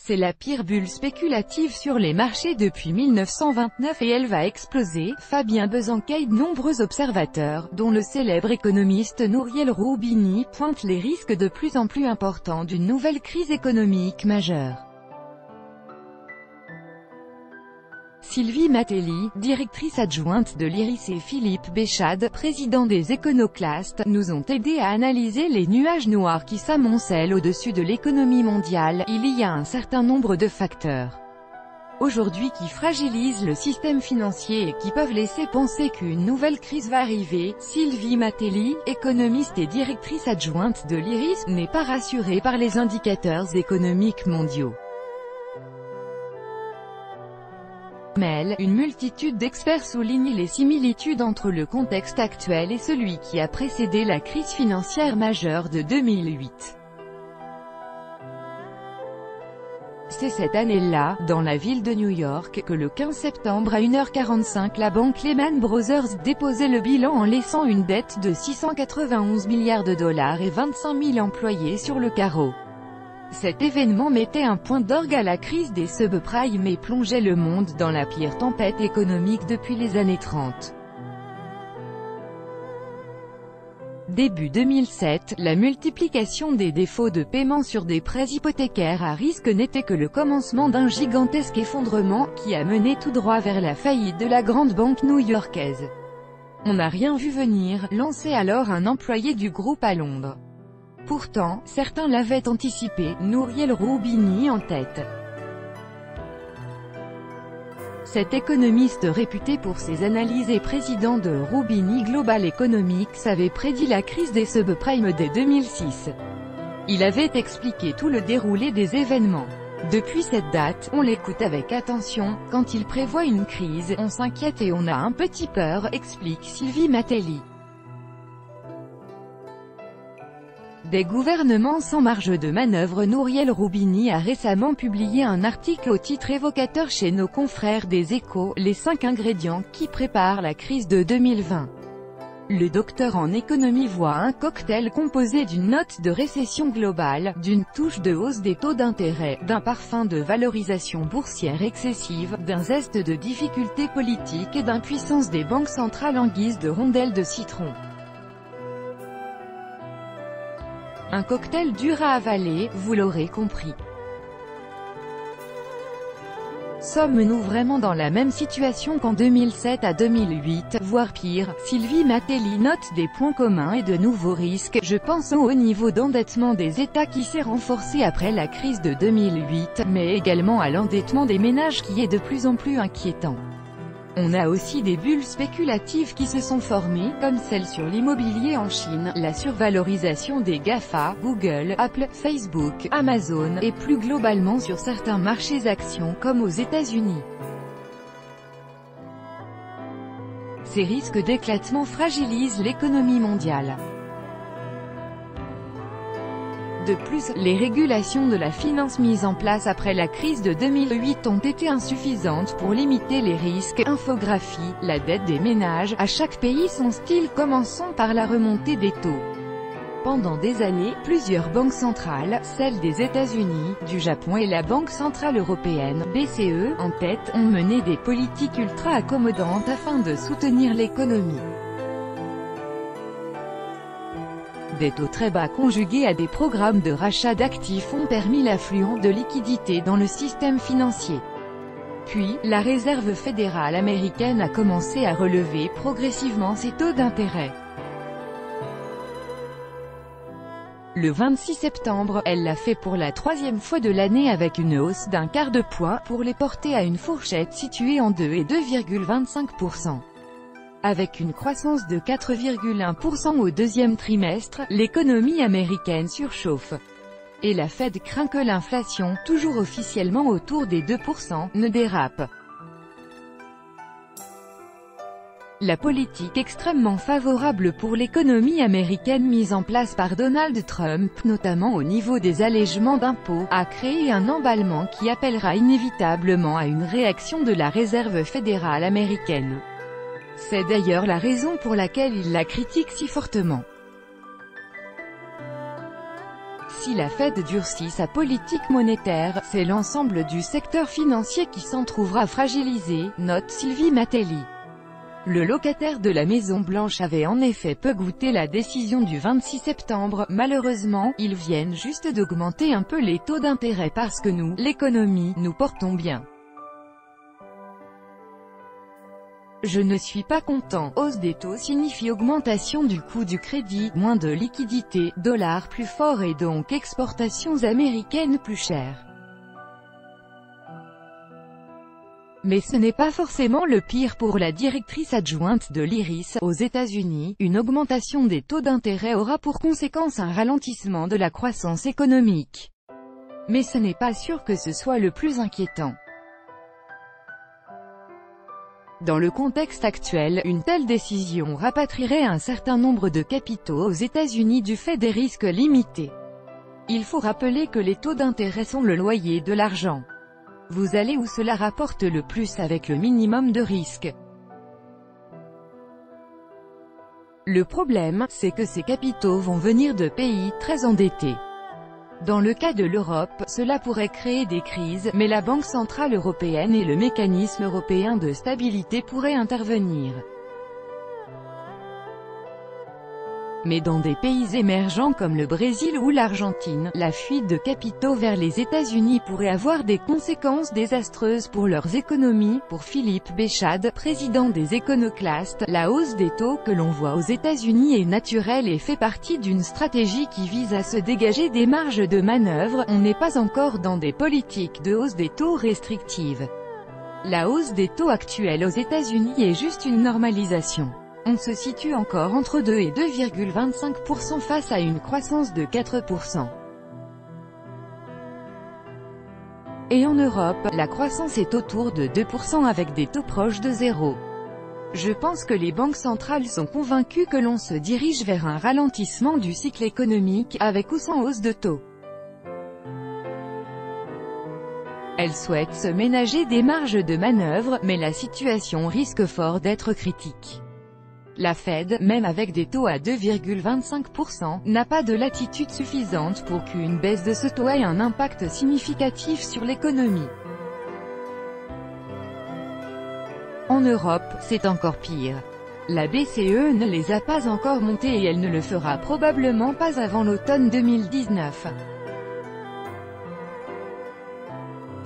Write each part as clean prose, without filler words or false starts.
C'est la pire bulle spéculative sur les marchés depuis 1929 et elle va exploser. Fabien Bezuquet. De nombreux observateurs, dont le célèbre économiste Nouriel Roubini, pointent les risques de plus en plus importants d'une nouvelle crise économique majeure. Sylvie Matelli, directrice adjointe de l'IRIS, et Philippe Béchade, président des Éconoclastes, nous ont aidés à analyser les nuages noirs qui s'amoncellent au-dessus de l'économie mondiale. Il y a un certain nombre de facteurs aujourd'hui qui fragilisent le système financier et qui peuvent laisser penser qu'une nouvelle crise va arriver. Sylvie Matelli, économiste et directrice adjointe de l'IRIS, n'est pas rassurée par les indicateurs économiques mondiaux. Mais une multitude d'experts soulignent les similitudes entre le contexte actuel et celui qui a précédé la crise financière majeure de 2008. C'est cette année-là, dans la ville de New York, que le 15 septembre à 1h45 la banque Lehman Brothers déposait le bilan en laissant une dette de 691 milliards de dollars et 25 000 employés sur le carreau. Cet événement mettait un point d'orgue à la crise des subprimes et plongeait le monde dans la pire tempête économique depuis les années 30. Début 2007, la multiplication des défauts de paiement sur des prêts hypothécaires à risque n'était que le commencement d'un gigantesque effondrement, qui a mené tout droit vers la faillite de la grande banque new-yorkaise. On n'a rien vu venir, lançait alors un employé du groupe à Londres. Pourtant, certains l'avaient anticipé, Nouriel Roubini en tête. Cet économiste réputé pour ses analyses et président de Roubini Global Economics avait prédit la crise des subprimes dès 2006. Il avait expliqué tout le déroulé des événements. Depuis cette date, on l'écoute avec attention. Quand il prévoit une crise, on s'inquiète et on a un petit peur, explique Sylvie Matelli. Des gouvernements sans marge de manœuvre. Nouriel Roubini a récemment publié un article au titre évocateur chez nos confrères des Échos, les 5 ingrédients qui préparent la crise de 2020. Le docteur en économie voit un cocktail composé d'une note de récession globale, d'une touche de hausse des taux d'intérêt, d'un parfum de valorisation boursière excessive, d'un zeste de difficultés politiques et d'impuissance des banques centrales en guise de rondelles de citron. Un cocktail dur à avaler, vous l'aurez compris. Sommes-nous vraiment dans la même situation qu'en 2007 à 2008, voire pire? Sylvie Matelli note des points communs et de nouveaux risques. Je pense au haut niveau d'endettement des États qui s'est renforcé après la crise de 2008, mais également à l'endettement des ménages qui est de plus en plus inquiétant. On a aussi des bulles spéculatives qui se sont formées, comme celle sur l'immobilier en Chine, la survalorisation des GAFA, Google, Apple, Facebook, Amazon, et plus globalement sur certains marchés actions comme aux États-Unis. Ces risques d'éclatement fragilisent l'économie mondiale. De plus, les régulations de la finance mises en place après la crise de 2008 ont été insuffisantes pour limiter les risques. Infographie, la dette des ménages, à chaque pays son style, commençant par la remontée des taux. Pendant des années, plusieurs banques centrales, celles des États-Unis, du Japon et la Banque centrale européenne, BCE, en tête, ont mené des politiques ultra-accommodantes afin de soutenir l'économie. Des taux très bas conjugués à des programmes de rachat d'actifs ont permis l'affluent de liquidités dans le système financier. Puis, la Réserve fédérale américaine a commencé à relever progressivement ses taux d'intérêt. Le 26 septembre, elle l'a fait pour la 3e fois de l'année avec une hausse d'un quart de point, pour les porter à une fourchette située en 2 et 2,25%. Avec une croissance de 4,1% au deuxième trimestre, l'économie américaine surchauffe. Et la Fed craint que l'inflation, toujours officiellement autour des 2%, ne dérape. La politique extrêmement favorable pour l'économie américaine mise en place par Donald Trump, notamment au niveau des allègements d'impôts, a créé un emballement qui appellera inévitablement à une réaction de la Réserve fédérale américaine. C'est d'ailleurs la raison pour laquelle il la critique si fortement. Si la Fed durcit sa politique monétaire, c'est l'ensemble du secteur financier qui s'en trouvera fragilisé, note Sylvie Matelli. Le locataire de la Maison-Blanche avait en effet peu goûté la décision du 26 septembre, malheureusement, ils viennent juste d'augmenter un peu les taux d'intérêt parce que nous, l'économie, nous portons bien. Je ne suis pas content. Hausse des taux signifie augmentation du coût du crédit, moins de liquidités, dollar plus fort et donc exportations américaines plus chères. Mais ce n'est pas forcément le pire pour la directrice adjointe de l'IRIS. Aux États-Unis, une augmentation des taux d'intérêt aura pour conséquence un ralentissement de la croissance économique. Mais ce n'est pas sûr que ce soit le plus inquiétant. Dans le contexte actuel, une telle décision rapatrierait un certain nombre de capitaux aux États-Unis du fait des risques limités. Il faut rappeler que les taux d'intérêt sont le loyer de l'argent. Vous allez où cela rapporte le plus avec le minimum de risque. Le problème, c'est que ces capitaux vont venir de pays très endettés. Dans le cas de l'Europe, cela pourrait créer des crises, mais la Banque centrale européenne et le mécanisme européen de stabilité pourraient intervenir. Mais dans des pays émergents comme le Brésil ou l'Argentine, la fuite de capitaux vers les États-Unis pourrait avoir des conséquences désastreuses pour leurs économies. Pour Philippe Béchade, président des éconoclastes, la hausse des taux que l'on voit aux États-Unis est naturelle et fait partie d'une stratégie qui vise à se dégager des marges de manœuvre. On n'est pas encore dans des politiques de hausse des taux restrictives. La hausse des taux actuels aux États-Unis est juste une normalisation. On se situe encore entre 2 et 2,25% face à une croissance de 4%. Et en Europe, la croissance est autour de 2% avec des taux proches de zéro. Je pense que les banques centrales sont convaincues que l'on se dirige vers un ralentissement du cycle économique, avec ou sans hausse de taux. Elles souhaitent se ménager des marges de manœuvre, mais la situation risque fort d'être critique. La Fed, même avec des taux à 2,25%, n'a pas de latitude suffisante pour qu'une baisse de ce taux ait un impact significatif sur l'économie. En Europe, c'est encore pire. La BCE ne les a pas encore montés et elle ne le fera probablement pas avant l'automne 2019.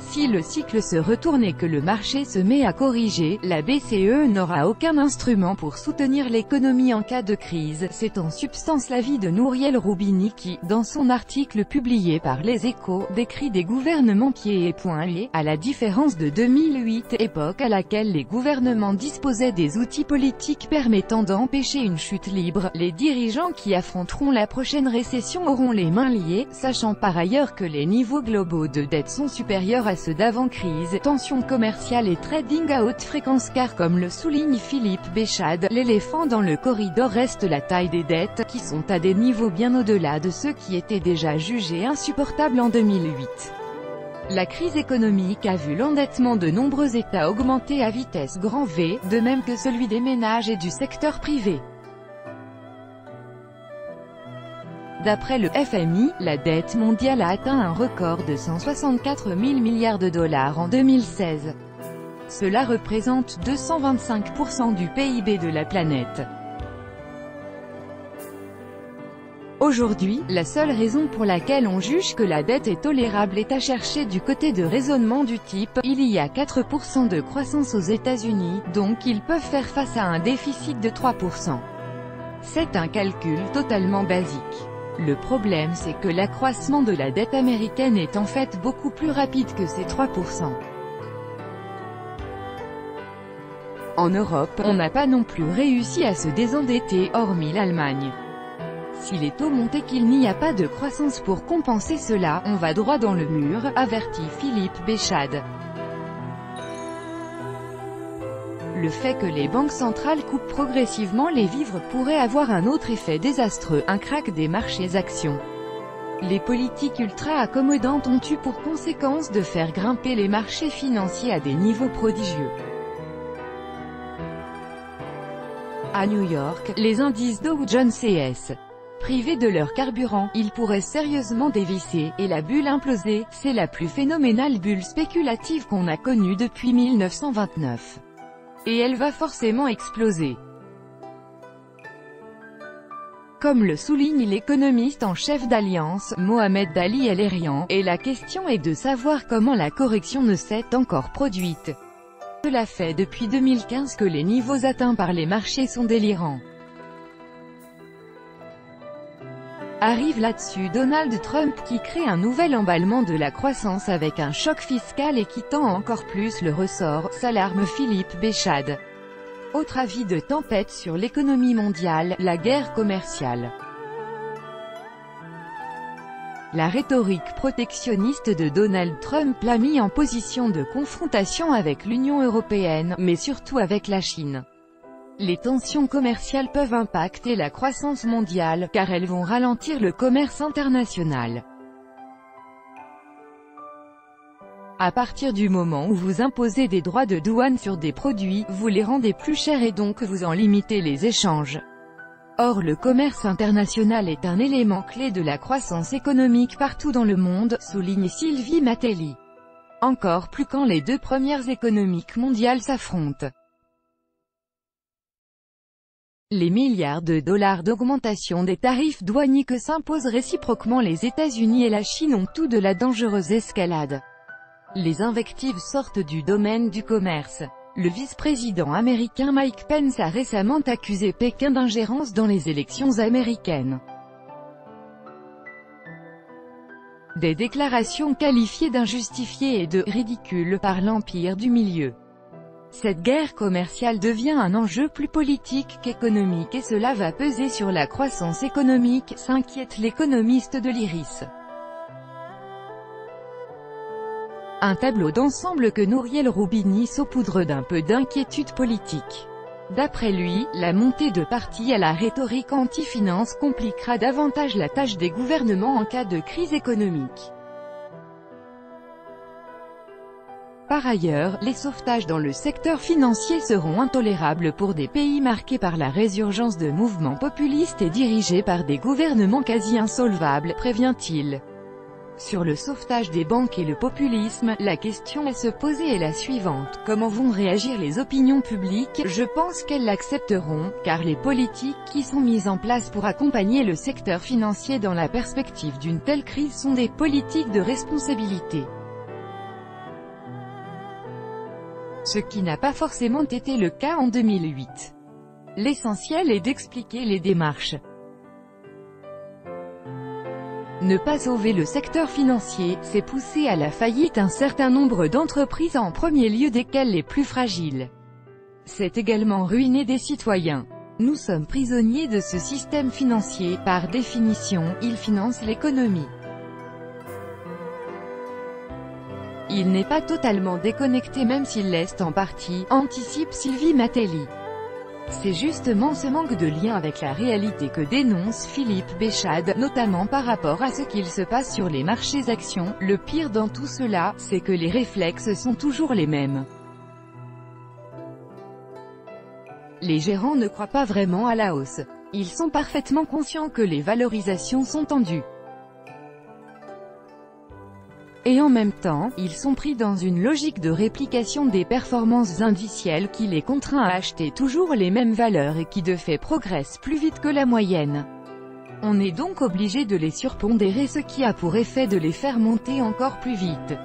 Si le cycle se retourne et que le marché se met à corriger, la BCE n'aura aucun instrument pour soutenir l'économie en cas de crise. C'est en substance l'avis de Nouriel Roubini qui, dans son article publié par Les Échos, décrit des gouvernements pieds et poings liés, à la différence de 2008, époque à laquelle les gouvernements disposaient des outils politiques permettant d'empêcher une chute libre. Les dirigeants qui affronteront la prochaine récession auront les mains liées, sachant par ailleurs que les niveaux globaux de dette sont supérieurs à ceux d'avant-crise, tensions commerciales et trading à haute fréquence car comme le souligne Philippe Béchade, l'éléphant dans le corridor reste la taille des dettes, qui sont à des niveaux bien au-delà de ceux qui étaient déjà jugés insupportables en 2008. La crise économique a vu l'endettement de nombreux États augmenter à vitesse grand V, de même que celui des ménages et du secteur privé. D'après le FMI, la dette mondiale a atteint un record de 164 000 milliards de dollars en 2016. Cela représente 225% du PIB de la planète. Aujourd'hui, la seule raison pour laquelle on juge que la dette est tolérable est à chercher du côté de raisonnements du type « il y a 4% de croissance aux États-Unis, donc ils peuvent faire face à un déficit de 3%. » C'est un calcul totalement basique. Le problème c'est que l'accroissement de la dette américaine est en fait beaucoup plus rapide que ces 3%. En Europe, on n'a pas non plus réussi à se désendetter, hormis l'Allemagne. Si les taux montent et qu'il n'y a pas de croissance pour compenser cela, on va droit dans le mur, avertit Philippe Béchade. Le fait que les banques centrales coupent progressivement les vivres pourrait avoir un autre effet désastreux, un krach des marchés actions. Les politiques ultra-accommodantes ont eu pour conséquence de faire grimper les marchés financiers à des niveaux prodigieux. À New York, les indices Dow Jones et S&P Privés de leur carburant, ils pourraient sérieusement dévisser, et la bulle imploser. C'est la plus phénoménale bulle spéculative qu'on a connue depuis 1929. Et elle va forcément exploser. Comme le souligne l'économiste en chef d'Alliance, Mohamed Dali El-Erian, et la question est de savoir comment la correction ne s'est encore produite. Cela fait depuis 2015 que les niveaux atteints par les marchés sont délirants. Arrive là-dessus Donald Trump qui crée un nouvel emballement de la croissance avec un choc fiscal et qui tend encore plus le ressort, s'alarme Philippe Béchade. Autre avis de tempête sur l'économie mondiale, la guerre commerciale. La rhétorique protectionniste de Donald Trump l'a mis en position de confrontation avec l'Union européenne, mais surtout avec la Chine. Les tensions commerciales peuvent impacter la croissance mondiale, car elles vont ralentir le commerce international. À partir du moment où vous imposez des droits de douane sur des produits, vous les rendez plus chers et donc vous en limitez les échanges. Or le commerce international est un élément clé de la croissance économique partout dans le monde, souligne Sylvie Matelli. Encore plus quand les deux premières économies mondiales s'affrontent. Les milliards de dollars d'augmentation des tarifs douaniers que s'imposent réciproquement les États-Unis et la Chine ont tout de la dangereuse escalade. Les invectives sortent du domaine du commerce. Le vice-président américain Mike Pence a récemment accusé Pékin d'ingérence dans les élections américaines. Des déclarations qualifiées d'injustifiées et de « ridicules » par l'Empire du Milieu. Cette guerre commerciale devient un enjeu plus politique qu'économique et cela va peser sur la croissance économique, s'inquiète l'économiste de l'IRIS. Un tableau d'ensemble que Nouriel Roubini saupoudre d'un peu d'inquiétude politique. D'après lui, la montée de partis à la rhétorique anti-finance compliquera davantage la tâche des gouvernements en cas de crise économique. Par ailleurs, les sauvetages dans le secteur financier seront intolérables pour des pays marqués par la résurgence de mouvements populistes et dirigés par des gouvernements quasi insolvables, prévient-il. Sur le sauvetage des banques et le populisme, la question à se poser est la suivante. Comment vont réagir les opinions publiques? Je pense qu'elles l'accepteront, car les politiques qui sont mises en place pour accompagner le secteur financier dans la perspective d'une telle crise sont des politiques de responsabilité. Ce qui n'a pas forcément été le cas en 2008. L'essentiel est d'expliquer les démarches. Ne pas sauver le secteur financier, c'est pousser à la faillite un certain nombre d'entreprises en premier lieu desquelles les plus fragiles. C'est également ruiner des citoyens. Nous sommes prisonniers de ce système financier, par définition, il finance l'économie. Il n'est pas totalement déconnecté même s'il l'est en partie, anticipe Sylvie Matelli. C'est justement ce manque de lien avec la réalité que dénonce Philippe Béchade, notamment par rapport à ce qu'il se passe sur les marchés actions. Le pire dans tout cela, c'est que les réflexes sont toujours les mêmes. Les gérants ne croient pas vraiment à la hausse. Ils sont parfaitement conscients que les valorisations sont tendues. Et en même temps, ils sont pris dans une logique de réplication des performances indicielles qui les contraint à acheter toujours les mêmes valeurs et qui de fait progressent plus vite que la moyenne. On est donc obligé de les surpondérer, ce qui a pour effet de les faire monter encore plus vite.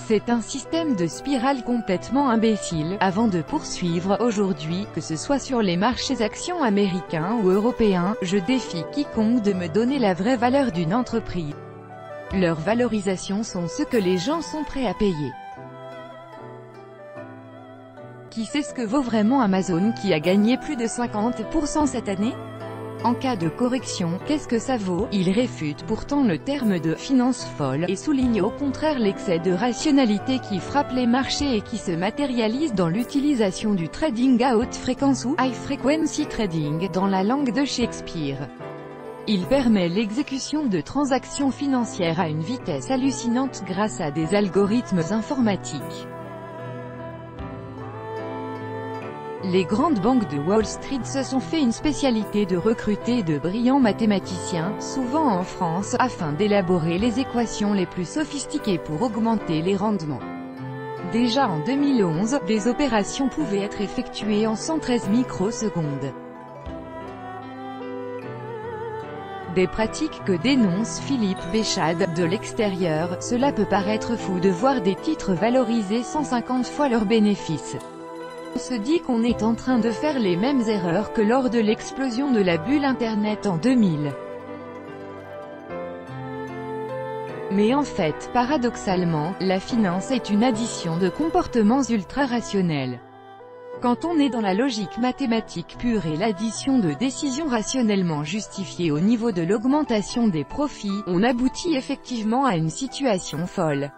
C'est un système de spirale complètement imbécile. Avant de poursuivre, aujourd'hui, que ce soit sur les marchés actions américains ou européens, je défie quiconque de me donner la vraie valeur d'une entreprise. Leurs valorisations sont ce que les gens sont prêts à payer. Qui sait ce que vaut vraiment Amazon qui a gagné plus de 50% cette année? En cas de correction, qu'est-ce que ça vaut? Il réfute pourtant le terme de « finance folle » et souligne au contraire l'excès de rationalité qui frappe les marchés et qui se matérialise dans l'utilisation du trading à haute fréquence ou « high frequency trading » dans la langue de Shakespeare. Il permet l'exécution de transactions financières à une vitesse hallucinante grâce à des algorithmes informatiques. Les grandes banques de Wall Street se sont fait une spécialité de recruter de brillants mathématiciens, souvent en France, afin d'élaborer les équations les plus sophistiquées pour augmenter les rendements. Déjà en 2011, des opérations pouvaient être effectuées en 113 microsecondes. Des pratiques que dénonce Philippe Béchade, de l'extérieur, cela peut paraître fou de voir des titres valorisés 150 fois leurs bénéfices. On se dit qu'on est en train de faire les mêmes erreurs que lors de l'explosion de la bulle Internet en 2000. Mais en fait, paradoxalement, la finance est une addition de comportements ultra-rationnels. Quand on est dans la logique mathématique pure et l'addition de décisions rationnellement justifiées au niveau de l'augmentation des profits, on aboutit effectivement à une situation folle.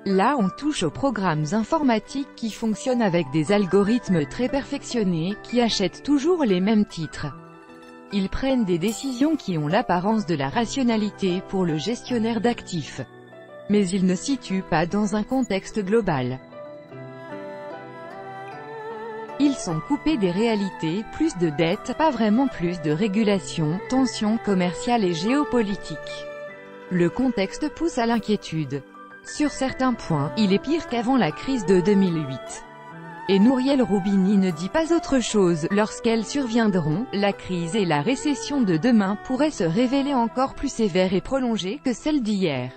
Là on touche aux programmes informatiques qui fonctionnent avec des algorithmes très perfectionnés, qui achètent toujours les mêmes titres. Ils prennent des décisions qui ont l'apparence de la rationalité pour le gestionnaire d'actifs. Mais ils ne situent pas dans un contexte global. Ils sont coupés des réalités, plus de dettes, pas vraiment plus de régulation, tensions commerciales et géopolitiques. Le contexte pousse à l'inquiétude. Sur certains points, il est pire qu'avant la crise de 2008. Et Nouriel Roubini ne dit pas autre chose, lorsqu'elles surviendront, la crise et la récession de demain pourraient se révéler encore plus sévères et prolongées que celles d'hier.